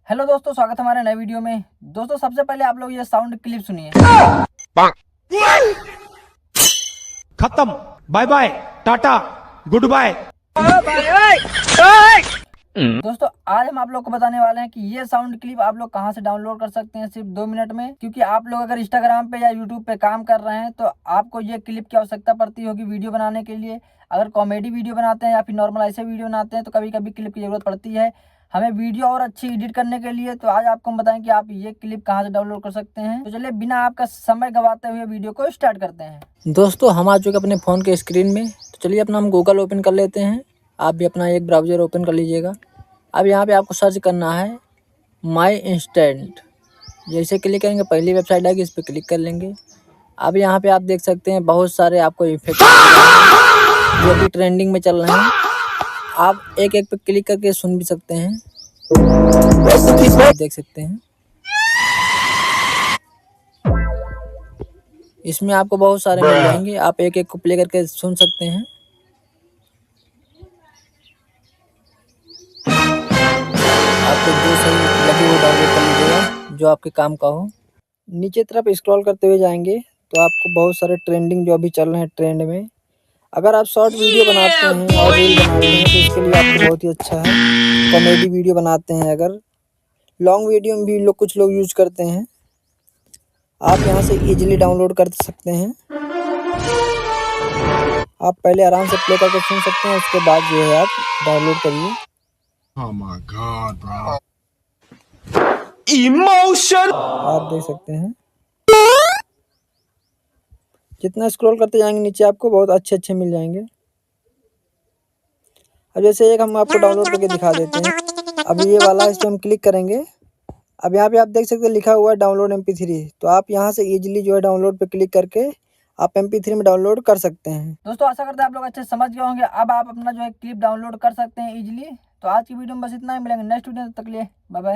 Hello दोस्तों, स्वागत है हमारे नए वीडियो में। दोस्तों सबसे पहले आप लोग ये साउंड क्लिप सुनिए। खत्म। Bye bye, tata, goodbye. दोस्तों आज हम आप लोग को बताने वाले हैं कि ये साउंड क्लिप आप लोग कहां से डाउनलोड कर सकते हैं सिर्फ 2 मिनट में। क्योंकि आप लोग अगर इंस्टाग्राम पे या यूट्यूब पे काम कर रहे हैं तो आपको ये क्लिप की आवश्यकता पड़ती होगी वीडियो बनाने के लिए। अगर कॉमेडी वीडियो बनाते हैं या फिर नॉर्मल ऐसे वीडियो बनाते हैं तो कभी कभी क्लिप की जरूरत पड़ती है हमें वीडियो और अच्छी एडिट करने के लिए। तो आज आपको हम बताएं कि आप ये क्लिप कहाँ से डाउनलोड कर सकते हैं। तो चलिए बिना आपका समय गवाते हुए वीडियो को स्टार्ट करते हैं। दोस्तों हम आ चुके अपने फ़ोन के स्क्रीन में। तो चलिए अपना हम गूगल ओपन कर लेते हैं। आप भी अपना एक ब्राउज़र ओपन कर लीजिएगा। अब यहाँ पे आपको सर्च करना है माई इंस्टेंट। जैसे क्लिक करेंगे पहली वेबसाइट आएगी, इस पर क्लिक कर लेंगे। अब यहाँ पे आप देख सकते हैं बहुत सारे आपको इफेक्ट जो भी ट्रेंडिंग में चल रहे हैं। आप एक एक पे क्लिक करके सुन भी सकते हैं, देख सकते हैं। इसमें आपको बहुत सारे मिल जाएंगे, आप एक एक को प्ले करके सुन सकते हैं। आपको जो सही लगे वो डाउनलोड कर लीजिएगा, जो आपके काम का हो। नीचे तरफ स्क्रॉल करते हुए जाएंगे तो आपको बहुत सारे ट्रेंडिंग जो अभी चल रहे हैं ट्रेंड में। अगर आप शॉर्ट वीडियो बनाते हैं और रील बनाते हैं तो इसके लिए आपको बहुत ही अच्छा है। कॉमेडी वीडियो बनाते हैं, अगर लॉन्ग वीडियो में भी कुछ लोग यूज करते हैं, आप यहाँ से इजीली डाउनलोड कर सकते हैं। आप पहले आराम से प्ले करके सुन सकते हैं, उसके बाद जो है आप डाउनलोड करिए। Oh my God, bro. Emotion. आप देख सकते हैं जितना स्क्रॉल करते जाएंगे नीचे आपको बहुत अच्छे अच्छे मिल जाएंगे। अब जैसे एक हम आपको डाउनलोड करके दिखा देते हैं। अब ये वाला इस पर हम क्लिक करेंगे। अब यहाँ पे आप देख सकते हैं लिखा हुआ है डाउनलोड MP3। तो आप यहाँ से इजीली जो है डाउनलोड पे क्लिक करके आप MP3 में डाउनलोड कर सकते हैं। दोस्तों आशा करते हैं आप लोग अच्छे समझ गए होंगे। अब आप अपना जो है क्लिप डाउनलोड कर सकते हैं इजीली। तो आज की वीडियो में बस इतना ही, मिलेंगे नेक्स्ट वीडियो, तक के लिए बाय बाय।